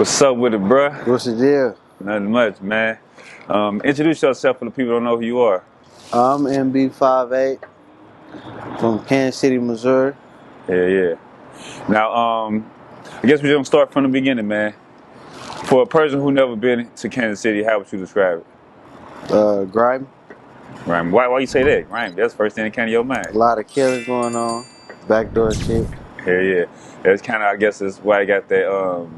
What's up with it, bruh? What's the deal? Nothing much, man. Introduce yourself for the people who don't know who you are. I'm MB58 from Kansas City, Missouri. Yeah. Now, I guess we're gonna start from the beginning, man. For a person who never been to Kansas City, how would you describe it? Grimy. Grimy. Why you say that? Grimy. That's the first thing that came to your mind. A lot of killing going on. Backdoor shit. Yeah. That's kind of, I guess, that's why I got that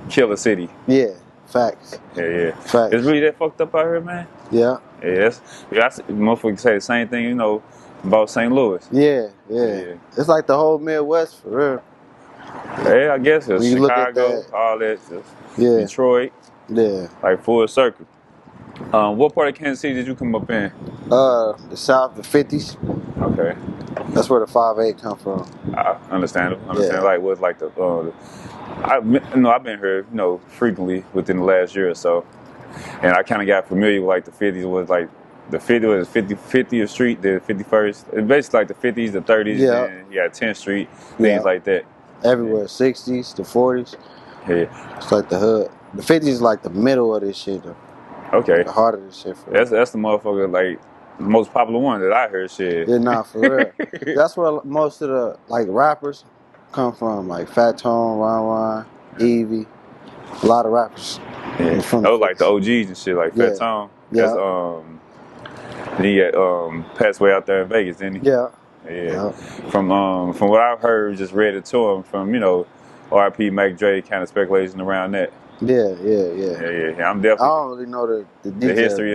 killer city. Yeah, facts. Yeah. Facts. It's really that fucked up out here, man. Yeah. Motherfuckers say the same thing, about St. Louis. Yeah. It's like the whole Midwest, for real. Yeah, I guess it's When you Chicago, look at that, all that, yeah. Detroit, Yeah. like full circle. What part of Kansas City did you come up in? The South, the 50's. Okay, That's where the 58 come from. I understand. Yeah. Like what's like I've been here, frequently within the last year or so, and I kind of got familiar with like the 50's was like the 50th Street, the 51st. It's basically like the 50's, the 30's, Yeah. and you got 10th Street, things like that. Everywhere, 60's, the 40's. Yeah. It's like the hood. The 50's is like the middle of this shit, though. Okay. The heart of this shit, for real. That's the motherfucker, like, the most popular one that I heard, shit. Yeah, nah, for real. That's where most of the, like, rappers come from. Like, Fat Tone, Ron, Evie. A lot of rappers. Yeah. Those like the OGs and shit, like Fat Tone. That's, he got passed away out there in Vegas, didn't he? Yeah. From what I've heard, just read it to him from, R.I.P. Mac Dre, kind of speculation around that. Yeah. I'm definitely. I don't really know the details. The history,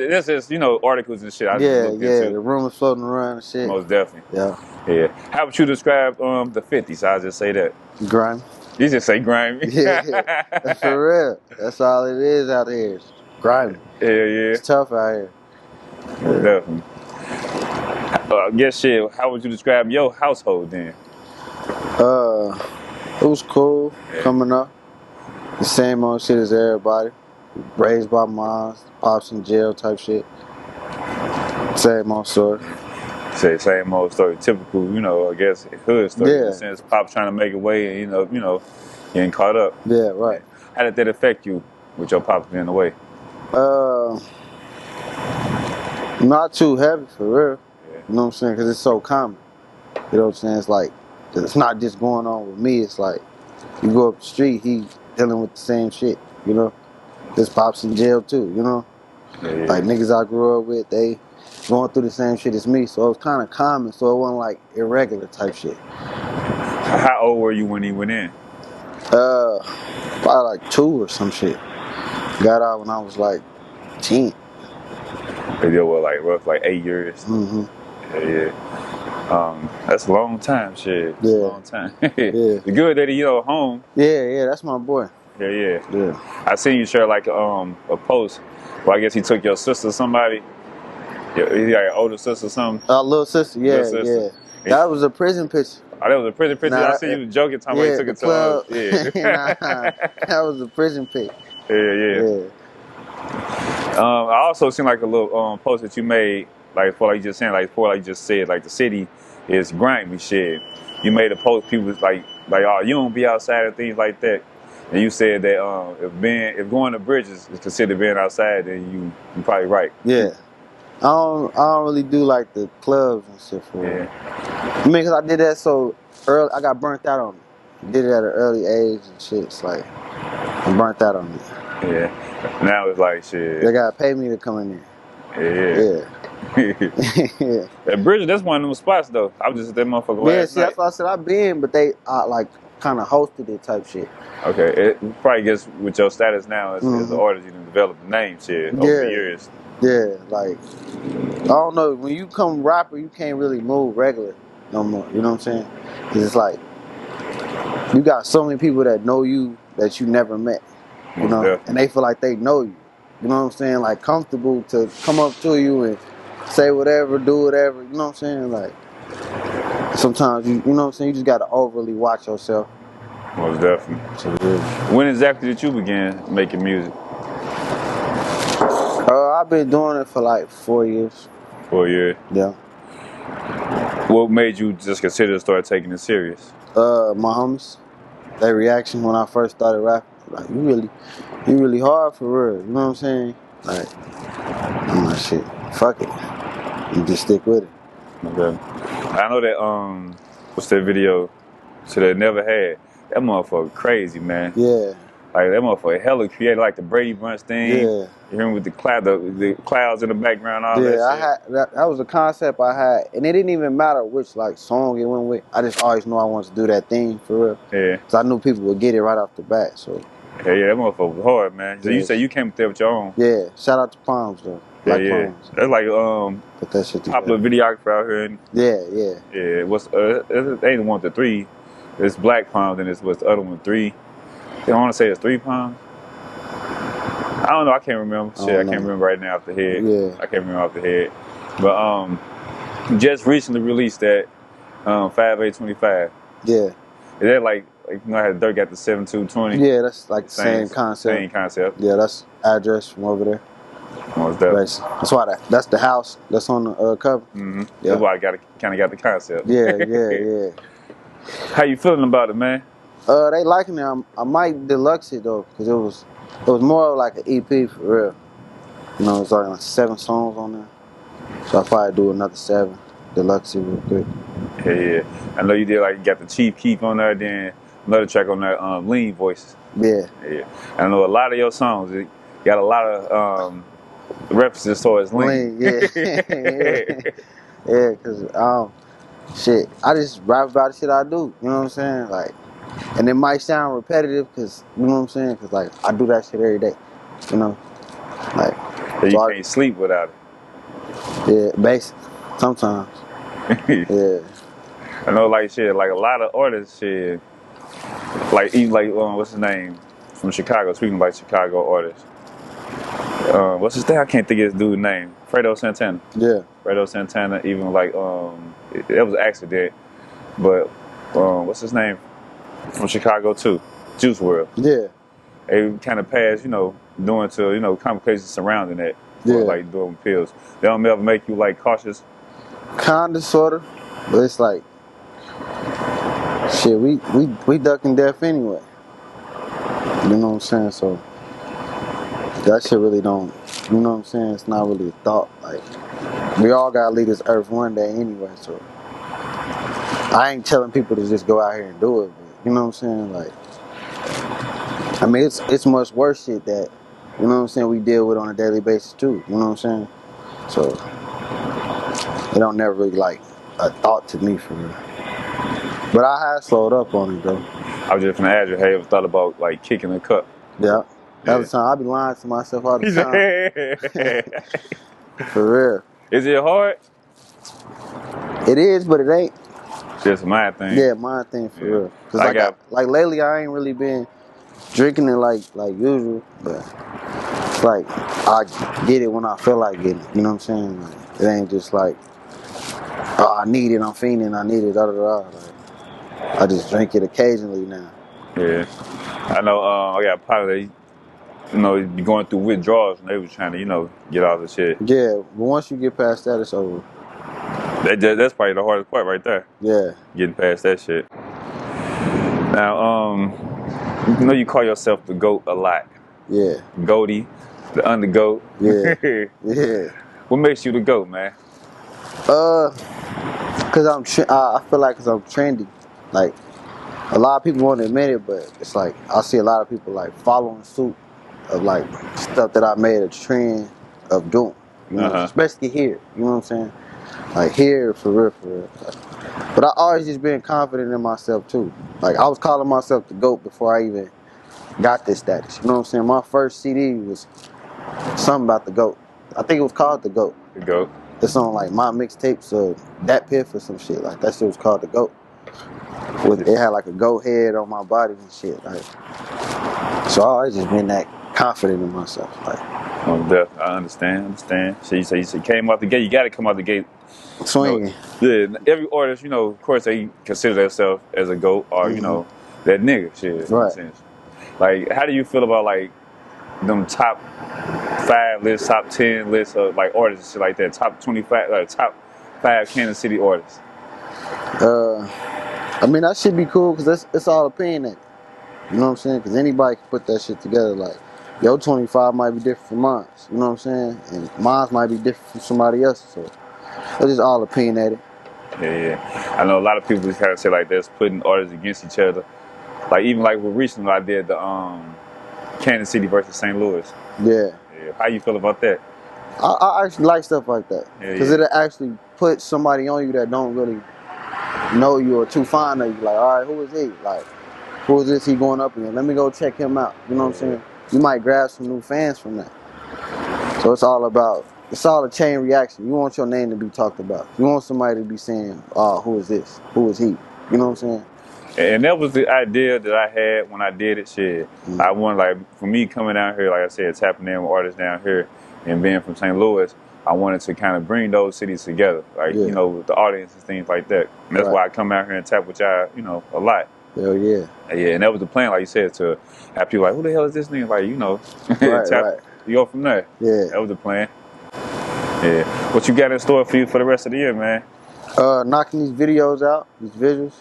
This is, articles and shit. I just looked into. The rumors floating around and shit. Most definitely. Yeah. How would you describe the 50s? I'll just say that. Grimy. You just say grimy. Yeah. That's for real. That's all it is out here. It's grimy. Yeah. It's tough out here. Definitely. How would you describe your household then? It was cool coming up. The same old shit as everybody. Raised by moms, pops in jail type shit. Same old story. Say same old story. Typical, I guess hood story. Yeah. In the sense, pops trying to make a way, and getting caught up. Yeah, right. How did that affect you with your pops being away? Not too heavy for real. Yeah. You know what I'm saying? Because it's so common. You know what I'm saying? It's like, it's not just going on with me. It's like, you go up the street, he dealing with the same shit, His pops in jail too, Yeah. Like niggas I grew up with, they going through the same shit as me. So it was kind of common. So it wasn't like irregular type shit. How old were you when he went in? Probably like 2 or some shit. Got out when I was like 10. They did like 8 years. Mm-hmm. Yeah. That's a long time, shit. Yeah. A long time. Yeah. It's good that he home. Yeah, that's my boy. Yeah. I seen you share like a post. Well, I guess he took your sister, somebody. He got your older sister or something. Little sister, yeah. That was a prison picture. Oh, that was a prison picture? I seen you joking, talking about he took it to club. That Yeah. was a prison pic. Yeah. I also seen like a little post that you made, like for like you just saying, like for like you just said, like the city is grimy shit. You made a post, people was like, oh, you don't be outside and things like that. And you said that if going to Bridges is considered being outside, then you probably right. Yeah. I don't really do like the clubs and shit for real. I mean, because I did that so early, I got burnt out on it. Did it at an early age and shit. It's like, I'm burnt out on it. Yeah. Now it's like shit. They gotta pay me to come in there. Yeah. At Bridges, that's one of them spots though. I was just at that motherfucker last night. See, that's why I said I've been, but they like kind of hosted it type shit. Okay, it probably gets with your status now as an artist, you can develop the name shit over the years. Yeah, like, I don't know, when you come rapper, you can't really move regular no more, you know what I'm saying? Cause it's like, you got so many people that know you that you never met, and they feel like they know you, you know what I'm saying? Like, comfortable to come up to you and say whatever, do whatever, you know what I'm saying? Like, sometimes, you know what I'm saying, you just gotta overly watch yourself. Most definitely. So, yeah. When exactly did you begin making music? I've been doing it for like 4 years. 4 years? Yeah. What made you just consider to start taking it serious? My homies. Their reaction when I first started rapping. Like you really hard for real. You know what I'm saying? Like I'm like shit. Fuck it. You just stick with it. Okay. I know that what's that video? So they never had that motherfucker crazy, man. Yeah. Like that motherfucker hella creative, like the Brady Bunch thing. Yeah. You hear me with the clouds in the background, all that shit. I had that was a concept I had, and it didn't even matter which like song it went with. I just always knew I wanted to do that thing for real. Yeah. So I knew people would get it right off the bat. So yeah, that motherfucker was hard, man. So you say you came up there with your own. Yeah. Shout out to Palms though. Black Palms. That's like put that shit popular videographer out here. And, yeah. What's it ain't 1 to 3. It's Black Palms, and it's what's the other one 3. I want to say it's 3 Palms. I don't know. I can't remember. Shit, I can't remember right now off the head. Yeah. I can't remember off the head. But just recently released that 5825. Yeah. Is that like you know how Dirk got the 7220? Yeah, that's like the same concept. Same concept. Yeah, that's address from over there. That's why that's the house that's on the cover. Mm-hmm. Yeah. That's why I kind of got the concept. Yeah. How you feeling about it, man? They liking it. I might deluxe it though, because it was more of like an EP for real. You know, it's like 7 songs on there. So I'll probably do another 7, deluxe it real quick. Yeah. I know you did like you got the Chief Keef on there, then another track on there, Lean Voices. Yeah. I know a lot of your songs it got a lot of references towards lean. Yeah. Yeah, because shit, I just rap about the shit I do. You know what I'm saying? Like, and it might sound repetitive, because you know what I'm saying? Because like I do that shit every day. You know, like so you can't sleep without it. Yeah, basically. Sometimes. Yeah. I know, like shit, like a lot of artists, shit. Like even like what's his name from Chicago? Speaking of like Chicago artists, what's his name? I can't think of his dude's name. Fredo Santana. Yeah. Fredo Santana. Even like it was an accident, but what's his name from Chicago too? Juice WRLD. Yeah. They kind of passed, doing to complications surrounding that. Yeah. Or, like doing pills. They don't ever make you like cautious. Kinda, sorta, but it's like shit. We ducking death anyway. You know what I'm saying? So that shit really don't. You know what I'm saying? It's not really a thought. Like we all gotta leave this earth one day anyway. So I ain't telling people to just go out here and do it. But, you know what I'm saying? Like I mean, it's much worse shit that you know what I'm saying we deal with on a daily basis too. You know what I'm saying? So it don't never really like a thought to me for real. But I have slowed up on it though. I was just gonna ask you, have you ever thought about like kicking a cup? Yeah. All the time. I be lying to myself all the time. For real. Is it hard? It is, but it ain't. Just my thing. Yeah, my thing for real. Cause like lately I ain't really been drinking it like usual, but it's like I get it when I feel like getting it. You know what I'm saying? Like, it ain't just like, oh, I need it, I'm fiending, I need it, da da da. Like, I just drink it occasionally now. Yeah. I know I got a partner that, be going through withdrawals and they was trying to, get all the shit. Yeah, but once you get past that, it's over. That's probably the hardest part right there. Yeah. Getting past that shit. Now, you call yourself the GOAT a lot. Yeah. Goaty, the undergoat. Yeah. Yeah. What makes you the GOAT, man? Cause I feel like I'm trendy. Like a lot of people won't admit it, but it's like I see a lot of people like following suit of like stuff that I made a trend of doing. You know, especially here. You know what I'm saying? Like here, for real. But I always just been confident in myself too. Like I was calling myself the GOAT before I even got this status. You know what I'm saying? My first CD was something about the GOAT. I think it was called the GOAT. The GOAT. It's on like my mixtapes of that Piff or some shit. Like that shit was called the GOAT. It had like a goat head on my body and shit. Like, so I always just been that confident in myself. Like, I understand. So you say you came out the gate. You got to come out the gate swinging. Yeah, every artist, of course, they consider themselves as a GOAT or that nigga shit. Right. Like, how do you feel about like them top 5 lists, top 10 lists of like artists and shit like that? Top 25, top 5 Kansas City artists. I mean that should be cool because it's all opinionated. You know what I'm saying? Because anybody can put that shit together. Like, your 25 might be different from mine. You know what I'm saying? And mine might be different from somebody else's. So it's just all opinionated. Yeah. I know a lot of people just kind of say like that's putting artists against each other. Like even like with recently I did the Kansas City versus St. Louis. Yeah. How you feel about that? I actually like stuff like that. Because it'll actually put somebody on you that don't really know you or too fond of you. Like, all right, who is he? Like, who is this he going up against? Let me go check him out. You know what I'm saying? You might grab some new fans from that. So it's all a chain reaction. You want your name to be talked about. You want somebody to be saying, oh, who is this? Who is he? You know what I'm saying? And that was the idea that I had when I did it. Shit, I wanted, like, for me coming down here, like I said, tapping in with artists down here and being from St. Louis, I wanted to kind of bring those cities together, like, you know, with the audience and things like that. And that's why I come out here and tap with y'all, you know, a lot. Hell yeah. Yeah, and that was the plan, like you said, to have people like, who the hell is this nigga? Like, you know, you go from there. Yeah. That was the plan. Yeah. What you got in store for you for the rest of the year, man? Knocking these videos out, these visuals.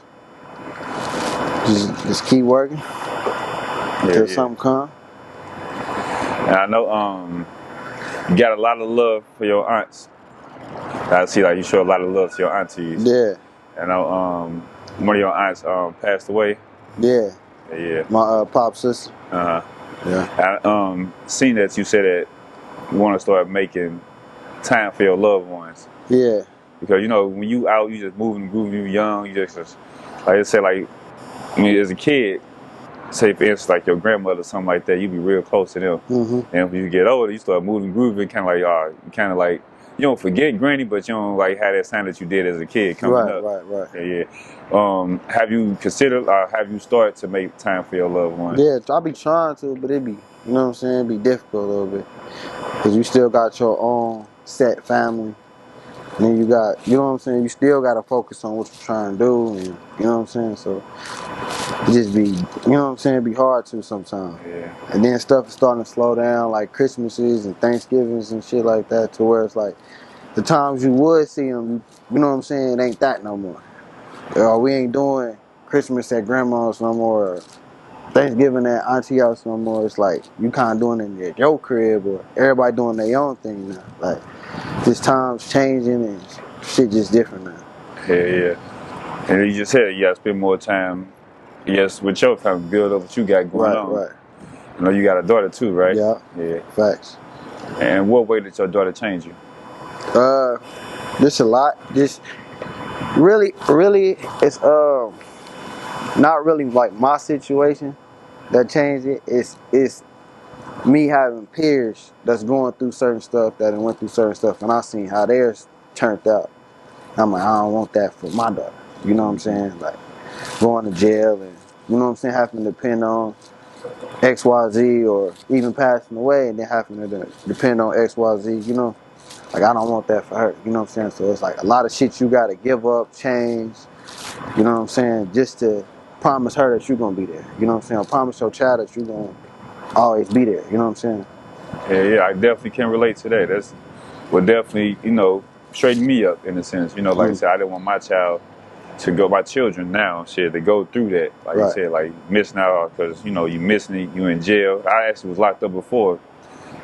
Just keep working until something comes. And I know you got a lot of love for your aunts. I see like you show a lot of love to your aunties. Yeah. And I know one of your aunts passed away. Yeah. Yeah. My pop sister. Uh-huh. Yeah. I seen that you said that you want to start making time for your loved ones. Yeah. Because, you know, when you out, you just moving and grooving, you young, you just like I said, like, I mean, as a kid, say for instance, like your grandmother or something like that, you be real close to them. And when you get older, you start moving and grooving, kind of like, you don't forget granny, but you don't like have that time that you did as a kid coming up. Right. Yeah. Have you considered, or have you started to make time for your loved ones? Yeah, I be trying to, but it be, you know what I'm saying, it be difficult a little bit. Because you still got your own set family. And then you got, you know what I'm saying, you still got to focus on what you're trying to do. And you know what I'm saying, so it just be, you know what I'm saying, it be hard to sometimes. Yeah. And then stuff is starting to slow down, like Christmases and Thanksgivings and shit like that, to where it's like, the times you would see them, you know what I'm saying, it ain't that no more. Or we ain't doing Christmas at grandma's no more, or Thanksgiving at auntie house no more. It's like you kind of doing it at your crib, or everybody doing their own thing now. Like, this time's changing and shit just different now. Yeah. And you just said you gotta spend more time, yes, with your family, build up what you got going on. Right. You know, you got a daughter too, right? Yeah. Facts. And what way did your daughter change you? Just a lot. Just really, it's not really like my situation that changed it. It's me having peers that's going through certain stuff, that went through certain stuff, and I seen how theirs turned out. I'm like, I don't want that for my daughter. You know what I'm saying? Like, going to jail and, you know what I'm saying, having to depend on XYZ, or even passing away and then having to depend on XYZ, you know? Like, I don't want that for her, you know what I'm saying? So it's like a lot of shit you got to give up, change, you know what I'm saying, just to promise her that you're going to be there. You know what I'm saying? Or promise your child that you're going to always be there. You know what I'm saying? Yeah, I definitely can relate to that. That's what definitely, you know, straighten me up in a sense. You know, like I said, I didn't want my child to go, my children now, shit, to go through that. Like you said, like missing out because, you know, you missing it, you in jail. I actually was locked up before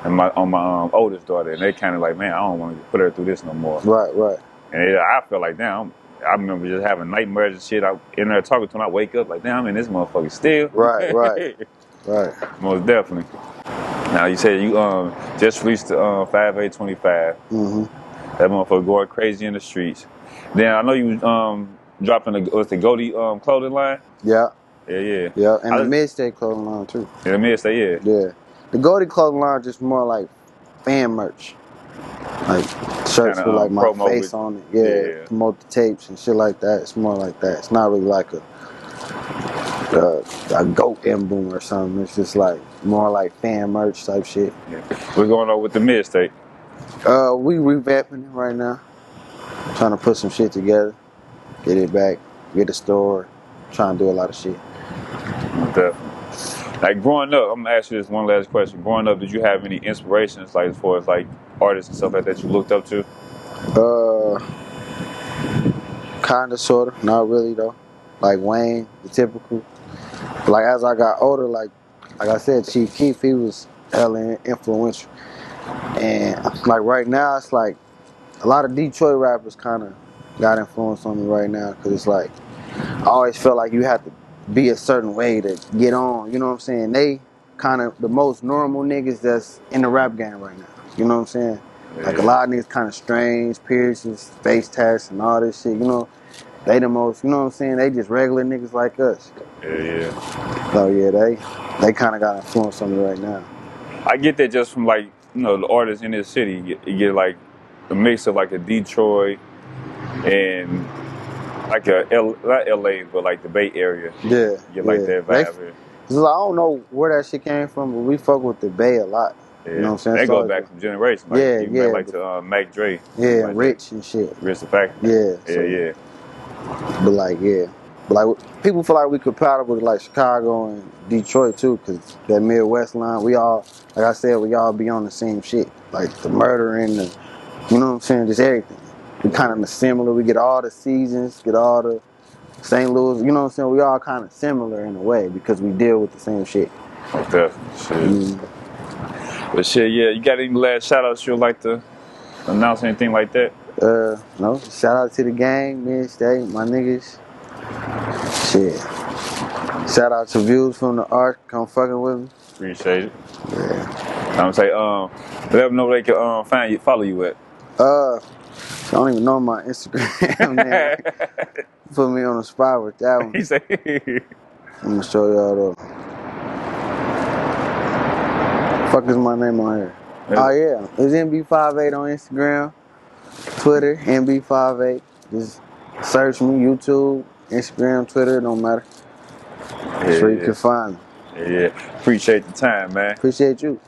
and on my oldest daughter, and they kind of like, man, I don't want to put her through this no more. Right. And I felt like, damn, I remember just having nightmares and shit. I in there talking to them, I wake up like, damn, I'm in this motherfucker still. Right. Most definitely. Now you said you just released the 5825. That motherfucker going crazy in the streets. Then I know you dropping the Goldie clothing line. Yeah. And the Mid-State clothing line too. Yeah, the Mid-State, yeah. The Goldie clothing line just more like fan merch, like shirts with like my face on it. Yeah, promote the tapes and shit like that. It's more like that. It's not really like a goat emblem or something. It's just like more like fan merch type shit. Yeah. What's going on with the Mid-State? We revamping it right now. Trying to put some shit together, get it back, get a store, trying to do a lot of shit. Definitely. Like growing up, I'm gonna ask you this one last question. Growing up, did you have any inspirations, like as far as like artists and stuff like that you looked up to? Kinda, sorta, not really though. Like Wayne, the typical. Like as I got older, like I said, Chief Keef, he was hella influential. And like right now, it's like a lot of Detroit rappers kind of got influence on me right now, because it's like I always felt like you had to be a certain way to get on. You know what I'm saying? They kind of the most normal niggas that's in the rap game right now. You know what I'm saying? Yeah. Like a lot of niggas kind of strange, piercings, face tats, and all this shit. You know, they the most. You know what I'm saying? They just regular niggas like us. Yeah. So yeah, they kind of got influence on me right now. I get that just from like the artists in this city. You get like a mix of like a Detroit and like not LA, but like the Bay Area. Yeah, You get like that vibe here. I don't know where that shit came from, but we fuck with the Bay a lot. Yeah. You know what I'm saying? They go back from generations. Like, yeah, even yeah. back like to Mac Dre. Yeah, like Rich and shit. Rich the Factory. Yeah, so, yeah. But like people feel like we compatible to like Chicago and Detroit too, cause that Midwest line, we all, like I said, we all be on the same shit, like the murder and the, you know what I'm saying, just everything. We kind of similar. We get all the seasons, get all the St. Louis. You know what I'm saying? We all kind of similar in a way because we deal with the same shit. Definitely, shit. But shit, yeah. You got any last shout outs you'd like to announce, anything like that? No. Shout out to the gang, me and Stay, my niggas. Shit. Shout out to Views from the Arc. Come fucking with me. Appreciate it. Yeah. I'm say, let them know where they can find you, follow you at. I don't even know my Instagram name. Put me on the spot with that one. He say, I'm gonna show y'all though. Fuck is my name on here? Oh yeah, it's MB58 on Instagram, Twitter, MB58. Just search me, YouTube, Instagram, Twitter, it don't matter. That's where you can find me. Yeah. Appreciate the time, man. Appreciate you.